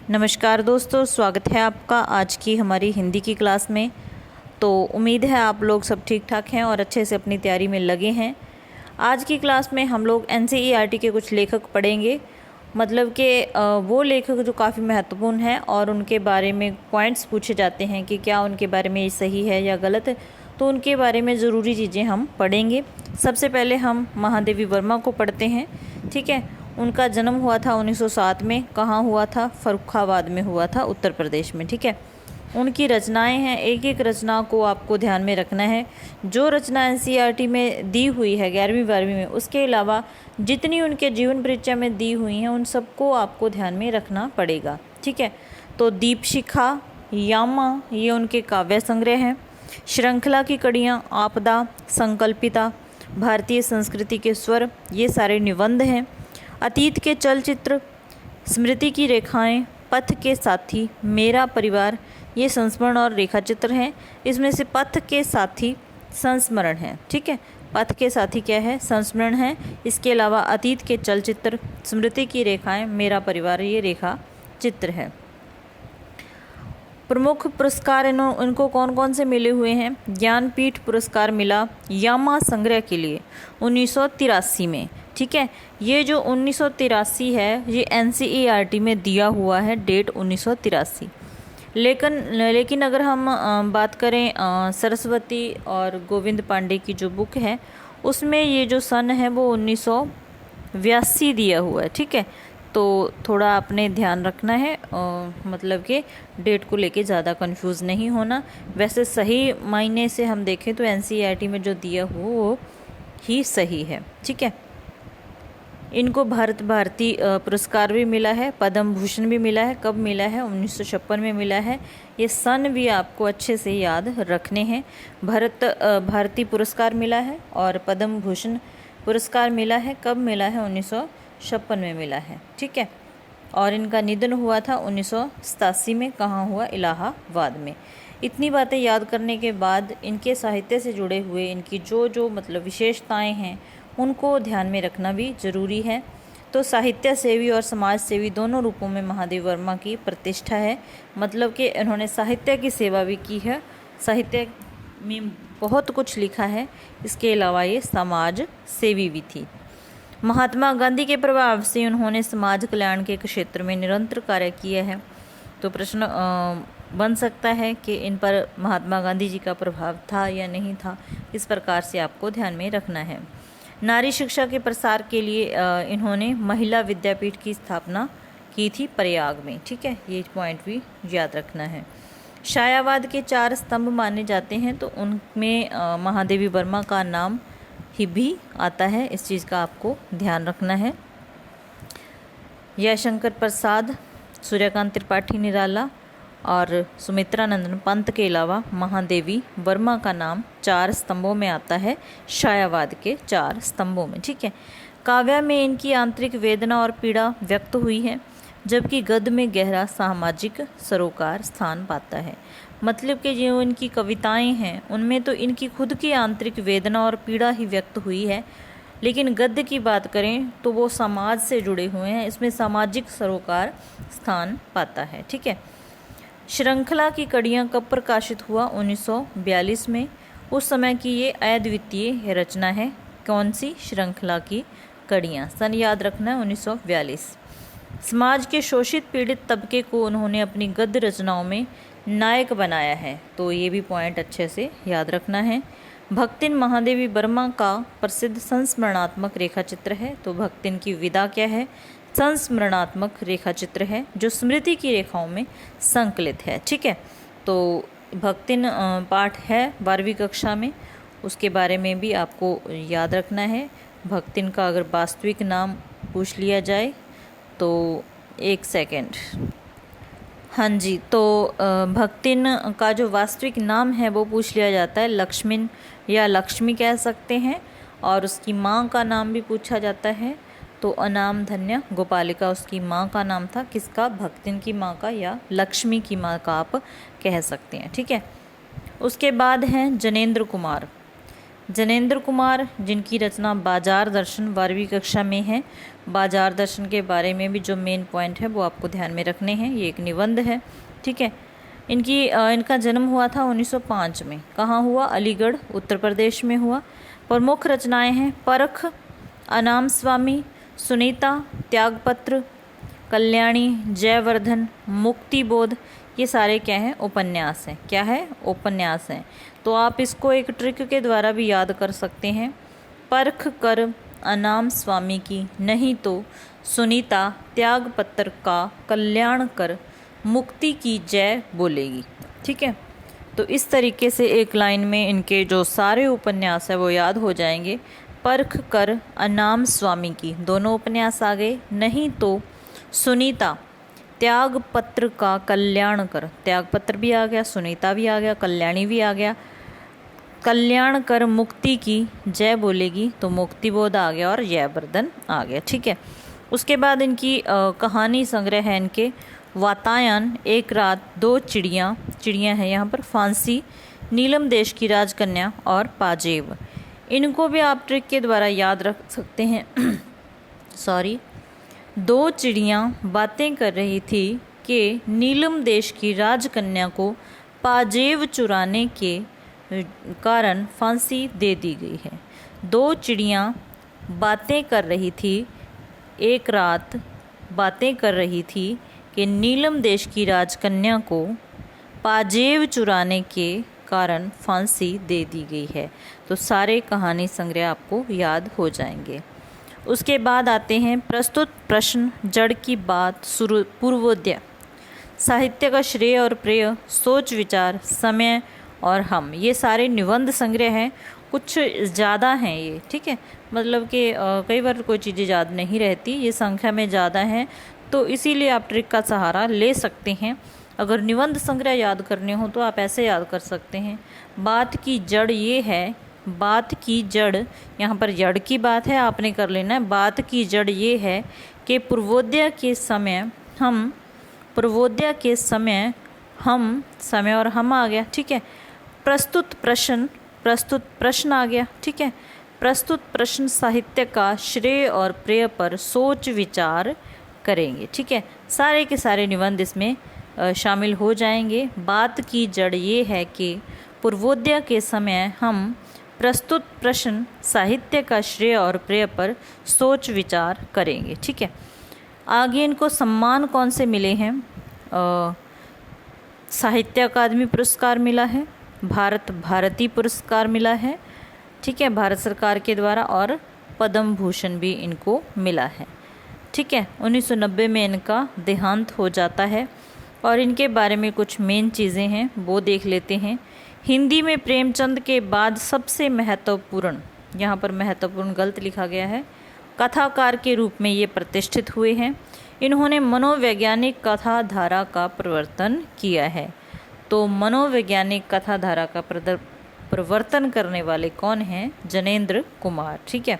नमस्कार दोस्तों, स्वागत है आपका आज की हमारी हिंदी की क्लास में। तो उम्मीद है आप लोग सब ठीक ठाक हैं और अच्छे से अपनी तैयारी में लगे हैं। आज की क्लास में हम लोग एनसीईआरटी के कुछ लेखक पढ़ेंगे, मतलब कि वो लेखक जो काफ़ी महत्वपूर्ण हैं और उनके बारे में पॉइंट्स पूछे जाते हैं कि क्या उनके बारे में ये सही है या गलत है, तो उनके बारे में ज़रूरी चीज़ें हम पढ़ेंगे। सबसे पहले हम महादेवी वर्मा को पढ़ते हैं, ठीक है। उनका जन्म हुआ था 1907 में। कहाँ हुआ था? फर्रुखाबाद में हुआ था, उत्तर प्रदेश में, ठीक है। उनकी रचनाएं हैं, एक एक रचना को आपको ध्यान में रखना है। जो रचना एनसीईआरटी में दी हुई है 11वीं 12वीं में, उसके अलावा जितनी उनके जीवन परिचय में दी हुई हैं उन सबको आपको ध्यान में रखना पड़ेगा, ठीक है। तो दीपशिखा, यामा, ये उनके काव्य संग्रह हैं। श्रृंखला की कड़ियाँ, आपदा, संकल्पिता, भारतीय संस्कृति के स्वर, ये सारे निबंध हैं। अतीत के चलचित्र, स्मृति की रेखाएं, पथ के साथी, मेरा परिवार, ये संस्मरण और रेखाचित्र हैं। इसमें से पथ के साथी संस्मरण है, ठीक है। पथ के साथी क्या है? संस्मरण है। इसके अलावा अतीत के चलचित्र, स्मृति की रेखाएं, मेरा परिवार, ये रेखा चित्र है। प्रमुख पुरस्कार इनको कौन कौन से मिले हुए हैं? ज्ञानपीठ पुरस्कार मिला यामा संग्रह के लिए 1983 में, ठीक है। ये जो 1983 है ये एनसीईआरटी में दिया हुआ है, डेट 1983। लेकिन अगर हम बात करें सरस्वती और गोविंद पांडे की जो बुक है, उसमें ये जो सन है वो 1982 दिया हुआ है, ठीक है। तो थोड़ा आपने ध्यान रखना है, मतलब कि डेट को लेके ज़्यादा कंफ्यूज नहीं होना। वैसे सही मायने से हम देखें तो एनसीईआरटी में जो दिया हुआ वो ही सही है, ठीक है। इनको भारत भारती पुरस्कार भी मिला है, पद्म भूषण भी मिला है। कब मिला है? 1956 में मिला है। ये सन भी आपको अच्छे से याद रखने हैं। भारती पुरस्कार मिला है और पद्म भूषण पुरस्कार मिला है। कब मिला है? 1956 में मिला है, ठीक है। और इनका निधन हुआ था 1987 में। कहाँ हुआ? इलाहाबाद में। इतनी बातें याद करने के बाद इनके साहित्य से जुड़े हुए इनकी जो जो मतलब विशेषताएं हैं उनको ध्यान में रखना भी ज़रूरी है। तो साहित्य सेवी और समाज सेवी दोनों रूपों में महादेव वर्मा की प्रतिष्ठा है, मतलब कि इन्होंने साहित्य की सेवा भी की है, साहित्य में बहुत कुछ लिखा है। इसके अलावा ये समाज सेवी भी थी। महात्मा गांधी के प्रभाव से उन्होंने समाज कल्याण के क्षेत्र में निरंतर कार्य किया है। तो प्रश्न बन सकता है कि इन पर महात्मा गांधी जी का प्रभाव था या नहीं था, इस प्रकार से आपको ध्यान में रखना है। नारी शिक्षा के प्रसार के लिए इन्होंने महिला विद्यापीठ की स्थापना की थी प्रयाग में, ठीक है। ये पॉइंट भी याद रखना है। छायावाद के 4 स्तंभ माने जाते हैं, तो उनमें महादेवी वर्मा का नाम ही भी आता है, इस चीज़ का आपको ध्यान रखना है। जयशंकर प्रसाद, सूर्यकांत त्रिपाठी निराला और सुमित्रा नंदन पंत के अलावा महादेवी वर्मा का नाम 4 स्तंभों में आता है, छायावाद के 4 स्तंभों में, ठीक है। काव्य में इनकी आंतरिक वेदना और पीड़ा व्यक्त हुई है, जबकि गद्य में गहरा सामाजिक सरोकार स्थान पाता है। मतलब कि जो इनकी कविताएं हैं उनमें तो इनकी खुद की आंतरिक वेदना और पीड़ा ही व्यक्त हुई है, लेकिन गद्य की बात करें तो वो समाज से जुड़े हुए हैं, इसमें सामाजिक सरोकार स्थान पाता है, ठीक है। श्रृंखला की कड़ियाँ कब प्रकाशित हुआ? 1942 में। उस समय की ये अद्वितीय रचना है। कौन सी? श्रृंखला की कड़ियाँ। सन याद रखना है, 1942। समाज के शोषित पीड़ित तबके को उन्होंने अपनी गद्य रचनाओं में नायक बनाया है, तो ये भी पॉइंट अच्छे से याद रखना है। भक्तिन महादेवी वर्मा का प्रसिद्ध संस्मरणात्मक रेखाचित्र है, तो भक्तिन की विदा क्या है? संस्मरणात्मक रेखाचित्र है जो स्मृति की रेखाओं में संकलित है, ठीक है। तो भक्तिन पाठ है 12वीं कक्षा में, उसके बारे में भी आपको याद रखना है। भक्तिन का अगर वास्तविक नाम पूछ लिया जाए तो एक सेकंड, हाँ जी, तो भक्तिन का जो वास्तविक नाम है वो पूछ लिया जाता है, लक्ष्मिन या लक्ष्मी कह सकते हैं। और उसकी माँ का नाम भी पूछा जाता है, तो अनाम धन्य गोपालिका उसकी माँ का नाम था। किसका? भक्तिन की माँ का या लक्ष्मी की माँ का आप कह सकते हैं, ठीक है। उसके बाद हैं जनेंद्र कुमार। जनेंद्र कुमार, जिनकी रचना बाजार दर्शन 12वीं कक्षा में है। बाजार दर्शन के बारे में भी जो मेन पॉइंट है वो आपको ध्यान में रखने हैं। ये एक निबंध है, ठीक है। इनका जन्म हुआ था 1905 में। कहाँ हुआ? अलीगढ़, उत्तर प्रदेश में हुआ। प्रमुख रचनाएं हैं परख, अनाम स्वामी, सुनीता, त्यागपत्र, कल्याणी, जयवर्धन, मुक्तिबोध। ये सारे क्या हैं? उपन्यास हैं। क्या है? उपन्यास हैं। तो आप इसको एक ट्रिक के द्वारा भी याद कर सकते हैं। परख कर अनाम स्वामी की, नहीं तो सुनीता त्यागपत्र का कल्याण कर मुक्ति की जय बोलेगी, ठीक है। तो इस तरीके से एक लाइन में इनके जो सारे उपन्यास है वो याद हो जाएंगे। परख कर अनाम स्वामी की, दोनों उपन्यास आ गए। नहीं तो सुनीता त्यागपत्र का कल्याण कर, त्यागपत्र भी आ गया, सुनीता भी आ गया, कल्याणी भी आ गया। कल्याण कर मुक्ति की जय बोलेगी, तो मुक्तिबोध आ गया और जयवर्धन आ गया, ठीक है। उसके बाद इनकी कहानी संग्रह है इनके वातायन, एक रात, दो चिड़ियाँ, चिड़ियाँ हैं यहाँ पर, फांसी, नीलम देश की राजकन्या और पाजेब। इनको भी आप ट्रिक के द्वारा याद रख सकते हैं। सॉरी, दो चिड़ियाँ बातें कर रही थी कि नीलम देश की राजकन्या को पाजेब चुराने के कारण फांसी दे दी गई है। दो चिड़ियाँ बातें कर रही थी, एक रात बातें कर रही थी कि नीलम देश की राजकन्या को पाजेब चुराने के कारण फांसी दे दी गई है। तो सारे कहानी संग्रह आपको याद हो जाएंगे। उसके बाद आते हैं प्रस्तुत प्रश्न, जड़ की बात, पूर्वोदय, साहित्य का श्रेय और प्रेय, सोच विचार, समय और हम। ये सारे निबंध संग्रह हैं। कुछ ज़्यादा हैं ये, ठीक है। मतलब कि कई बार कोई चीज़ें याद नहीं रहती, ये संख्या में ज़्यादा हैं, तो इसीलिए आप ट्रिक का सहारा ले सकते हैं। अगर निबंध संग्रह याद करने हो तो आप ऐसे याद कर सकते हैं। बात की जड़ ये है, बात की जड़, यहाँ पर जड़ की बात है, आपने कर लेना है। बात की जड़ ये है कि पूर्वोदय के समय हम, पूर्वोदय के समय हम, समय और हम आ गया, ठीक है। प्रस्तुत प्रश्न आ गया, ठीक है। प्रस्तुत प्रश्न साहित्य का श्रेय और प्रेय पर सोच विचार करेंगे, ठीक है। सारे के सारे निबंध इसमें शामिल हो जाएंगे। बात की जड़ ये है कि पूर्वोदय के समय हम प्रस्तुत प्रश्न साहित्य का श्रेय और प्रेय पर सोच विचार करेंगे, ठीक है। आगे इनको सम्मान कौन से मिले हैं? साहित्य अकादमी पुरस्कार मिला है, भारती पुरस्कार मिला है, ठीक है, भारत सरकार के द्वारा, और पद्म भूषण भी इनको मिला है, ठीक है। 1990 में इनका देहांत हो जाता है। और इनके बारे में कुछ मेन चीज़ें हैं वो देख लेते हैं। हिंदी में प्रेमचंद के बाद सबसे महत्वपूर्ण, यहाँ पर महत्वपूर्ण गलत लिखा गया है, कथाकार के रूप में ये प्रतिष्ठित हुए हैं। इन्होंने मनोवैज्ञानिक कथा धारा का प्रवर्तन किया है। तो मनोवैज्ञानिक कथा धारा का प्रवर्तन करने वाले कौन हैं? जनेंद्र कुमार, ठीक है।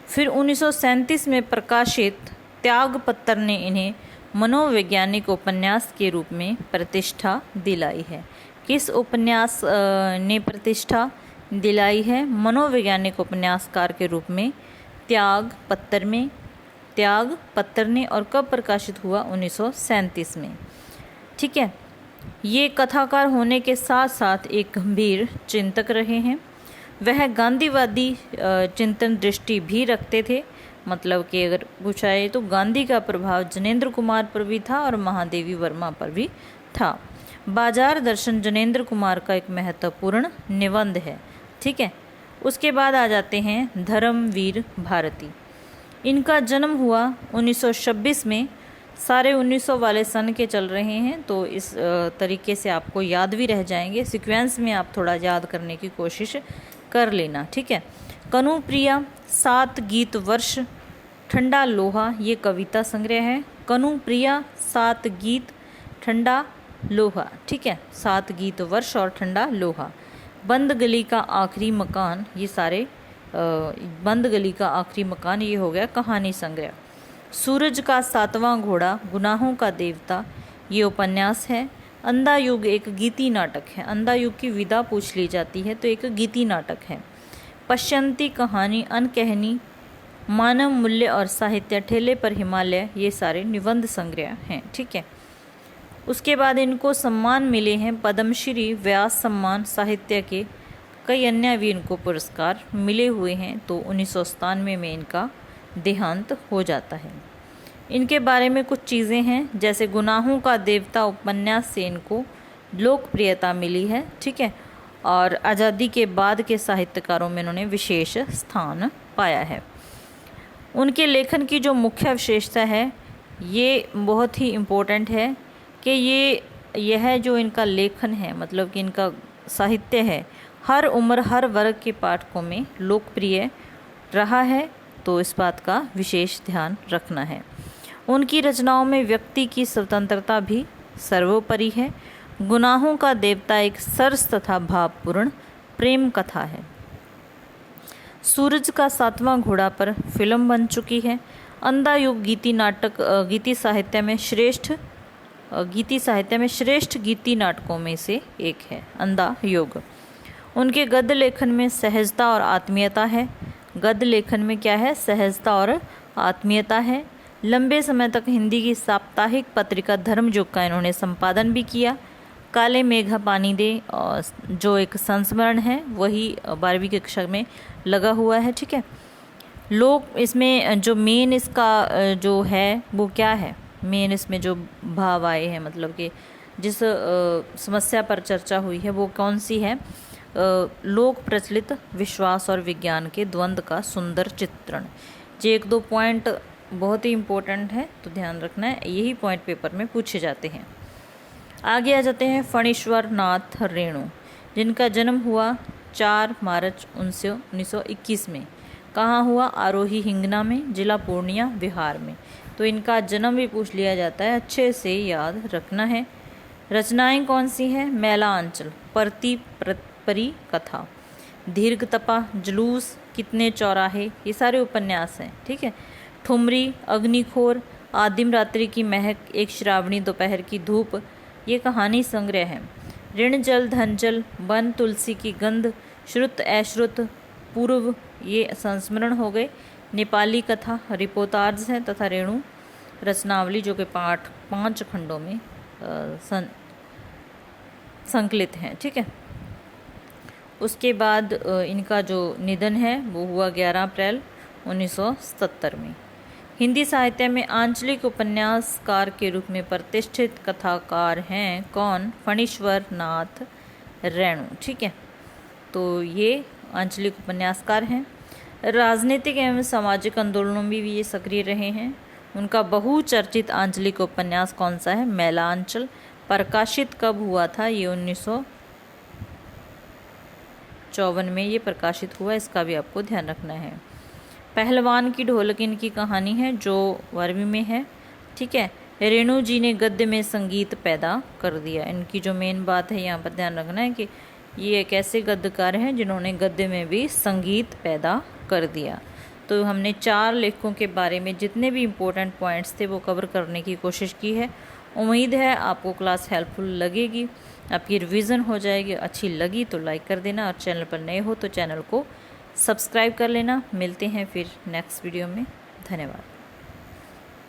फिर 1937 में प्रकाशित त्यागपत्र ने इन्हें मनोवैज्ञानिक उपन्यास के रूप में प्रतिष्ठा दिलाई है। किस उपन्यास ने प्रतिष्ठा दिलाई है? मनोवैज्ञानिक उपन्यासकार के रूप में त्यागपत्र में, त्यागपत्र ने। और कब प्रकाशित हुआ? 1937 में, ठीक है। ये कथाकार होने के साथ साथ एक गंभीर चिंतक रहे हैं। वह गांधीवादी चिंतन दृष्टि भी रखते थे। मतलब कि अगर पूछा है तो गांधी का प्रभाव जनेंद्र कुमार पर भी था और महादेवी वर्मा पर भी था। बाजार दर्शन जनेंद्र कुमार का एक महत्वपूर्ण निबंध है, ठीक है। उसके बाद आ जाते हैं धर्मवीर भारती। इनका जन्म हुआ 1926 में। सारे 1900 वाले सन के चल रहे हैं, तो इस तरीके से आपको याद भी रह जाएंगे। सीक्वेंस में आप थोड़ा याद करने की कोशिश कर लेना, ठीक है। कनुप्रिया, 7 गीत वर्ष, ठंडा लोहा, ये कविता संग्रह है। कनुप्रिया, 7 गीत, ठंडा लोहा, ठीक है, 7 गीत वर्ष और ठंडा लोहा। बंद गली का आखिरी मकान, ये सारे बंद गली का आखिरी मकान, ये हो गया कहानी संग्रह। सूरज का 7वां घोड़ा, गुनाहों का देवता, ये उपन्यास है। अंधा युग एक गीति नाटक है, अंधा युग की विदा पूछ ली जाती है तो एक गीति नाटक है। पश्यंती कहानी, अनकहनी, मानव मूल्य और साहित्य, ठेले पर हिमालय, ये सारे निबंध संग्रह हैं। ठीक है, उसके बाद इनको सम्मान मिले हैं, पद्मश्री, व्यास सम्मान साहित्य के, कई अन्य भी इनको पुरस्कार मिले हुए हैं। तो 1997 में इनका देहांत हो जाता है। इनके बारे में कुछ चीज़ें हैं, जैसे गुनाहों का देवता उपन्यास से इनको लोकप्रियता मिली है। ठीक है, और आज़ादी के बाद के साहित्यकारों में इन्होंने विशेष स्थान पाया है। उनके लेखन की जो मुख्य विशेषता है, ये बहुत ही इम्पोर्टेंट है कि यह जो इनका लेखन है, मतलब कि इनका साहित्य है, हर उम्र हर वर्ग के पाठकों में लोकप्रिय रहा है। तो इस बात का विशेष ध्यान रखना है। उनकी रचनाओं में व्यक्ति की स्वतंत्रता भी सर्वोपरि है। गुनाहों का देवता एक सरस तथा भावपूर्ण प्रेम कथा है। सूरज का 7वां घोड़ा पर फिल्म बन चुकी है। अंधा युग गीति नाटक गीति साहित्य में श्रेष्ठ गीति नाटकों में से एक है अंधा युग। उनके गद्य लेखन में सहजता और आत्मीयता है। गद्य लेखन में क्या है? सहजता और आत्मीयता है। लंबे समय तक हिंदी की साप्ताहिक पत्रिका धर्मयुग का इन्होंने संपादन भी किया। काले मेघा पानी दे जो एक संस्मरण है, वही 12वीं कक्षा में लगा हुआ है। ठीक है, लोग इसमें जो मेन इसका जो है वो क्या है, मेन इसमें जो भाव आए हैं, मतलब कि जिस समस्या पर चर्चा हुई है वो कौन सी है? लोक प्रचलित विश्वास और विज्ञान के द्वंद्व का सुंदर चित्रण। ये 1-2 पॉइंट बहुत ही इम्पोर्टेंट है, तो ध्यान रखना है, यही पॉइंट पेपर में पूछे जाते हैं। आगे आ जाते हैं फणीश्वर नाथ रेणु, जिनका जन्म हुआ 4 मार्च 1921 में। कहाँ हुआ? आरोही हिंगना में, जिला पूर्णिया, बिहार में। तो इनका जन्म भी पूछ लिया जाता है, अच्छे से याद रखना है। रचनाएं कौन सी हैं? मैला आंचल, परती परी कथा, दीर्घ तपा, जुलूस, कितने चौराहे, ये सारे उपन्यास हैं। ठीक है, ठुमरी, अग्निखोर, आदिम रात्रि की महक, एक श्रावणी दोपहर की धूप, ये कहानी संग्रह है। ऋण जल धन जल, वन तुलसी की गंध, श्रुत अश्रुत, पूर्व, ये संस्मरण हो गए। नेपाली कथा रिपोर्टार्ज हैं तथा रेणु रचनावली जो कि 5 खंडों में संकलित हैं। ठीक है, उसके बाद इनका जो निधन है वो हुआ 11 अप्रैल 1977 में। हिंदी साहित्य में आंचलिक उपन्यासकार के रूप में प्रतिष्ठित कथाकार हैं कौन? फणीश्वर नाथ रेणु। ठीक है, तो ये आंचलिक उपन्यासकार हैं। राजनीतिक एवं सामाजिक आंदोलनों में भी ये सक्रिय रहे हैं। उनका बहुचर्चित आंचलिक उपन्यास कौन सा है? मैला आंचल। प्रकाशित कब हुआ था? ये 1954 में ये प्रकाशित हुआ, इसका भी आपको ध्यान रखना है। पहलवान की ढोलक इनकी कहानी है जो 12वीं में है। ठीक है, रेणु जी ने गद्य में संगीत पैदा कर दिया। इनकी जो मेन बात है यहाँ पर ध्यान रखना है कि ये एक ऐसे गद्यकार हैं जिन्होंने गद्य में भी संगीत पैदा कर दिया। तो हमने 4 लेखकों के बारे में जितने भी इम्पोर्टेंट पॉइंट्स थे वो कवर करने की कोशिश की है। उम्मीद है आपको क्लास हेल्पफुल लगेगी, आपकी रिवीजन हो जाएगी। अच्छी लगी तो लाइक कर देना और चैनल पर नए हो तो चैनल को सब्सक्राइब कर लेना। मिलते हैं फिर नेक्स्ट वीडियो में। धन्यवाद।